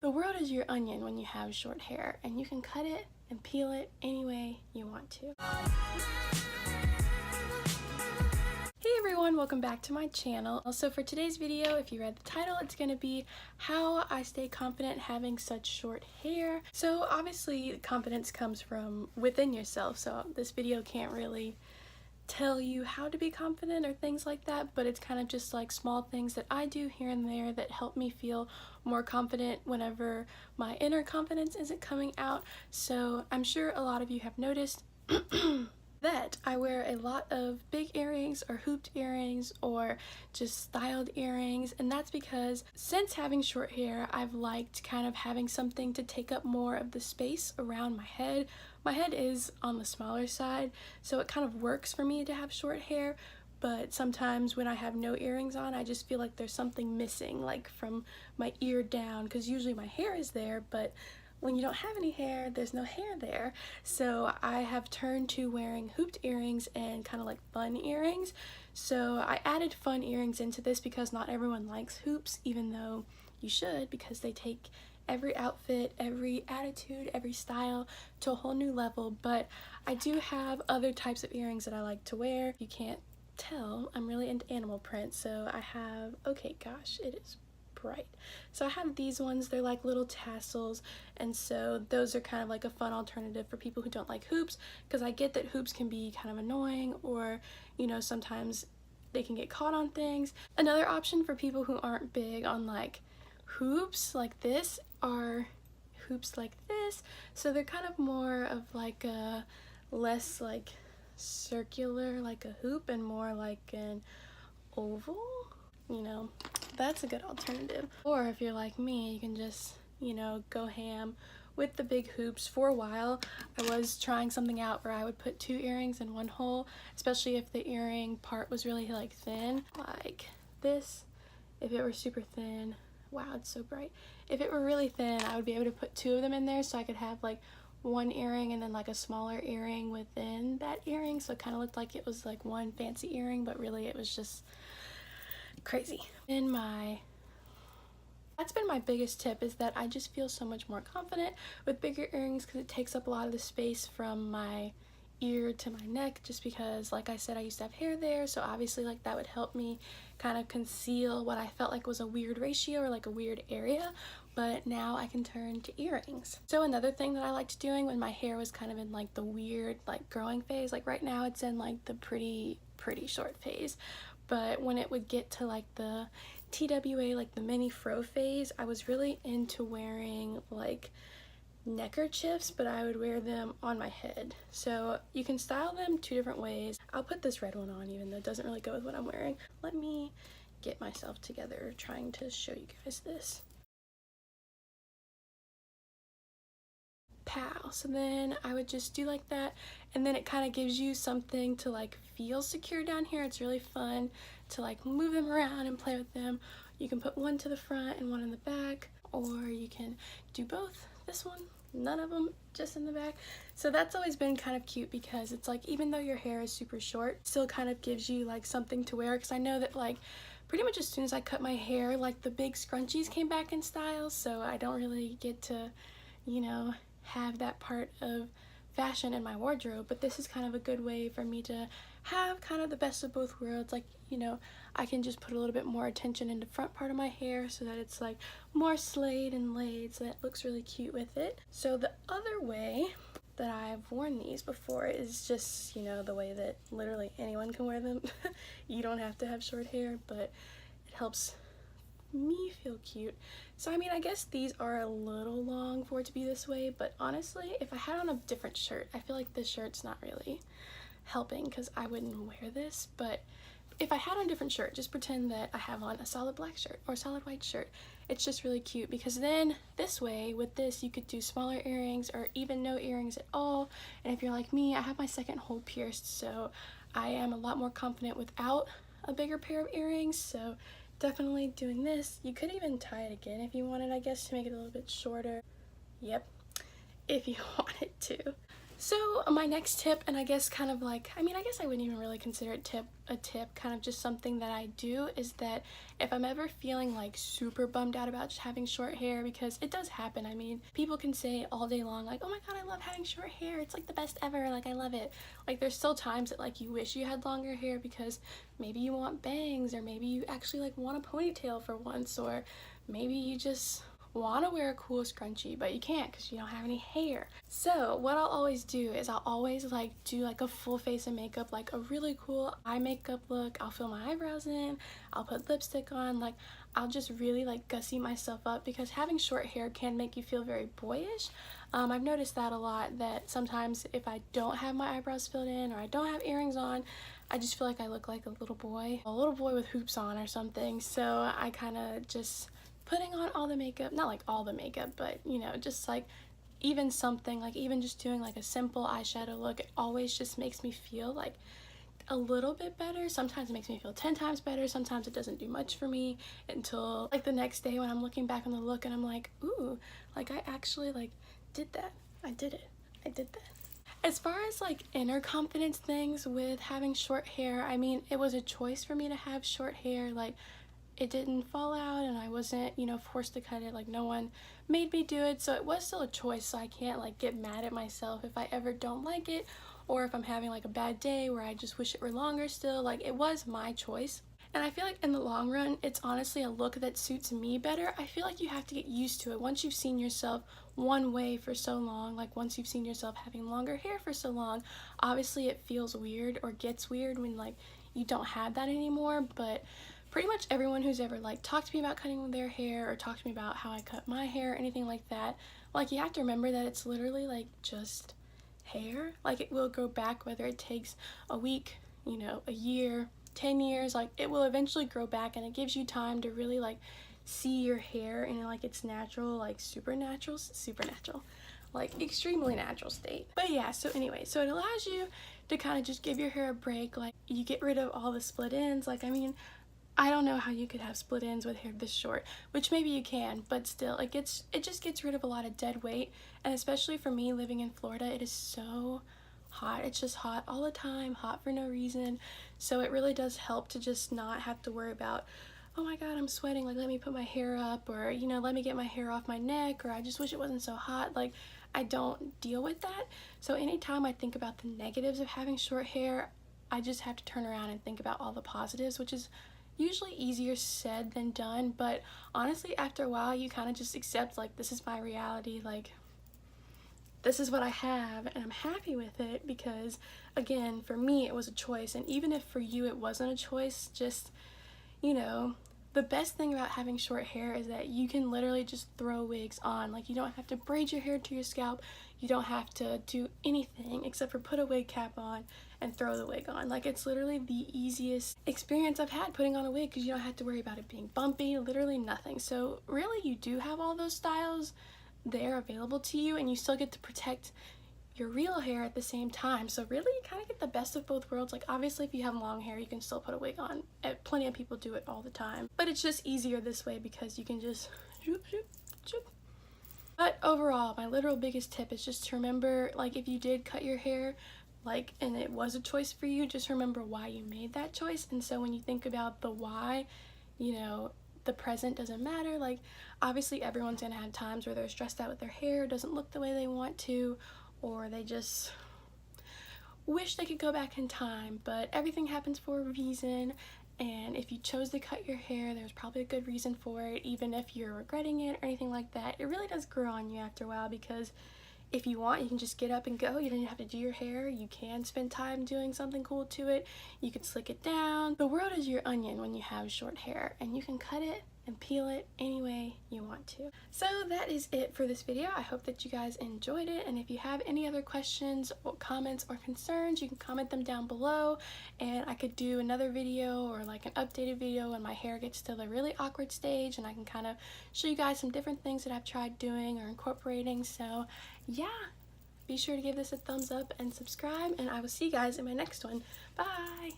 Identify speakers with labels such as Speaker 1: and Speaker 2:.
Speaker 1: The world is your onion when you have short hair, and you can cut it and peel it any way you want to. Hey everyone, welcome back to my channel. So for today's video, if you read the title, it's going to be how I stay confident having such short hair. So obviously confidence comes from within yourself, so this video can't really tell you how to be confident or things like that, but it's kind of just like small things that I do here and there that help me feel more confident whenever my inner confidence isn't coming out. So I'm sure a lot of you have noticed that I wear a lot of big earrings or hooped earrings or just styled earrings, and that's because since having short hair, I've liked kind of having something to take up more of the space around my head. My head is on the smaller side, so it kind of works for me to have short hair, but sometimes when I have no earrings on, I just feel like there's something missing, like from my ear down, because usually my hair is there, but when you don't have any hair, there's no hair there. So I have turned to wearing hooped earrings and kind of like fun earrings. So I added fun earrings into this because not everyone likes hoops, even though you should, because they take every outfit, every attitude, every style to a whole new level. But I do have other types of earrings that I like to wear. You can't tell, I'm really into animal print. So I have, okay, gosh, it is bright. So I have these ones, they're like little tassels, and so those are kind of like a fun alternative for people who don't like hoops, because I get that hoops can be kind of annoying, or you know, sometimes they can get caught on things. Another option for people who aren't big on like hoops like this are hoops like this. So they're kind of more of like a less like circular like a hoop and more like an oval, you know. That's a good alternative. Or if you're like me, you can just, you know, go ham with the big hoops. For a while, I was trying something out where I would put 2 earrings in one hole, especially if the earring part was really like thin, like this. If it were super thin, wow, it's so bright. If it were really thin, I would be able to put 2 of them in there, so I could have like one earring and then like a smaller earring within that earring, so it kind of looked like it was like one fancy earring, but really it was just crazy. That's been my biggest tip, is that I just feel so much more confident with bigger earrings because it takes up a lot of the space from my ear to my neck, just because like I said, I used to have hair there, so obviously like that would help me kind of conceal what I felt like was a weird ratio or like a weird area, but now I can turn to earrings. So another thing that I liked doing when my hair was kind of in like the weird like growing phase, like right now it's in like the pretty short phase, but when it would get to like the TWA, like the mini fro phase, I was really into wearing like neckerchiefs, but I would wear them on my head. So you can style them 2 different ways. I'll put this red one on even though it doesn't really go with what I'm wearing. Let me get myself together trying to show you guys this. Pow. So then I would just do like that, and then it kind of gives you something to like feel secure down here. It's really fun to like move them around and play with them. You can put one to the front and one in the back, or you can do both. This one, none of them, just in the back. So that's always been kind of cute, because it's like even though your hair is super short, it still kind of gives you like something to wear, because I know that like pretty much as soon as I cut my hair, like the big scrunchies came back in style, so I don't really get to, you know, have that part of fashion in my wardrobe. But this is kind of a good way for me to have kind of the best of both worlds. Like, you know, I can just put a little bit more attention in the front part of my hair so that it's like more slayed and laid, so that it looks really cute with it. So the other way that I've worn these before is just, you know, the way that literally anyone can wear them. You don't have to have short hair, but it helps me feel cute. So I mean, I guess these are a little long for it to be this way, but honestly, if I had on a different shirt, I feel like this shirt's not really helping because I wouldn't wear this, but if I had on a different shirt, just pretend that I have on a solid black shirt or a solid white shirt. It's just really cute, because then this way, with this, you could do smaller earrings or even no earrings at all. And if you're like me, I have my second hole pierced, so I am a lot more confident without a bigger pair of earrings. So definitely doing this. You could even tie it again if you wanted, I guess, to make it a little bit shorter. Yep, if you wanted to. So my next tip, and I guess kind of like, I mean, I guess I wouldn't even really consider it a tip, kind of just something that I do, is that if I'm ever feeling like super bummed out about just having short hair, because it does happen. I mean, people can say all day long like, oh my god, I love having short hair, it's like the best ever, like I love it. Like there's still times that like you wish you had longer hair because maybe you want bangs, or maybe you actually like want a ponytail for once, or maybe you just want to wear a cool scrunchie but you can't because you don't have any hair. So what I'll always do is I'll always like do like a full face of makeup, like a really cool eye makeup look. I'll fill my eyebrows in, I'll put lipstick on, like I'll just really like gussy myself up, because having short hair can make you feel very boyish. I've noticed that a lot, that sometimes if I don't have my eyebrows filled in or I don't have earrings on, I just feel like I look like a little boy with hoops on or something. So I kind of just putting on all the makeup, not like all the makeup, but you know, just like even something, like even just doing like a simple eyeshadow look, it always just makes me feel like a little bit better. Sometimes it makes me feel 10 times better, sometimes it doesn't do much for me until like the next day when I'm looking back on the look and I'm like, ooh, like I actually like did that. I did it. I did that. As far as like inner confidence things with having short hair, I mean, it was a choice for me to have short hair. Like it didn't fall out and I wasn't, you know, forced to cut it. Like no one made me do it, so it was still a choice. So I can't like get mad at myself if I ever don't like it, or if I'm having like a bad day where I just wish it were longer still. Like it was my choice. And I feel like in the long run, it's honestly a look that suits me better. I feel like you have to get used to it. Once you've seen yourself one way for so long, like once you've seen yourself having longer hair for so long, obviously it feels weird or gets weird when like you don't have that anymore. But pretty much everyone who's ever like talked to me about cutting their hair or talked to me about how I cut my hair or anything like that, like you have to remember that it's literally like just hair. Like it will grow back, whether it takes a week, you know, a year, 10 years, like it will eventually grow back, and it gives you time to really like see your hair in like its natural, like supernatural, like extremely natural state. But yeah, so anyway, so it allows you to kind of just give your hair a break. Like you get rid of all the split ends. Like I mean, I don't know how you could have split ends with hair this short, which maybe you can, but still it just gets rid of a lot of dead weight. And especially for me living in Florida, it is so hot. It's just hot all the time, hot for no reason. So it really does help to just not have to worry about, oh my god, I'm sweating, like let me put my hair up, or you know, let me get my hair off my neck, or I just wish it wasn't so hot. Like I don't deal with that. So anytime I think about the negatives of having short hair, I just have to turn around and think about all the positives, which is usually easier said than done. But honestly, after a while you kind of just accept like, this is my reality, like this is what I have and I'm happy with it, because again, for me it was a choice. And even if for you it wasn't a choice, just, you know, the best thing about having short hair is that you can literally just throw wigs on. Like you don't have to braid your hair to your scalp, you don't have to do anything except for put a wig cap on and throw the wig on. Like it's literally the easiest experience I've had putting on a wig, because you don't have to worry about it being bumpy, literally nothing. So really you do have all those styles there available to you, and you still get to protect your real hair at the same time. So really you kind of get the best of both worlds. Like obviously if you have long hair you can still put a wig on, plenty of people do it all the time, but it's just easier this way because you can just shoop, shoop, shoop. But overall, my literal biggest tip is just to remember, like if you did cut your hair, like, and it was a choice for you, just remember why you made that choice. And so when you think about the why, you know, the present doesn't matter. Like obviously everyone's gonna have times where they're stressed out with their hair, doesn't look the way they want to, or they just wish they could go back in time. But everything happens for a reason, and if you chose to cut your hair, there's probably a good reason for it. Even if you're regretting it or anything like that, it really does grow on you after a while, because if you want, you can just get up and go. You don't even have to do your hair. You can spend time doing something cool to it. You can slick it down. The world is your onion when you have short hair, and you can cut it and peel it any way you want to. So that is it for this video. I hope that you guys enjoyed it, and if you have any other questions or comments or concerns, you can comment them down below, and I could do another video or like an updated video when my hair gets to the really awkward stage, and I can kind of show you guys some different things that I've tried doing or incorporating. So yeah, be sure to give this a thumbs up and subscribe, and I will see you guys in my next one. Bye!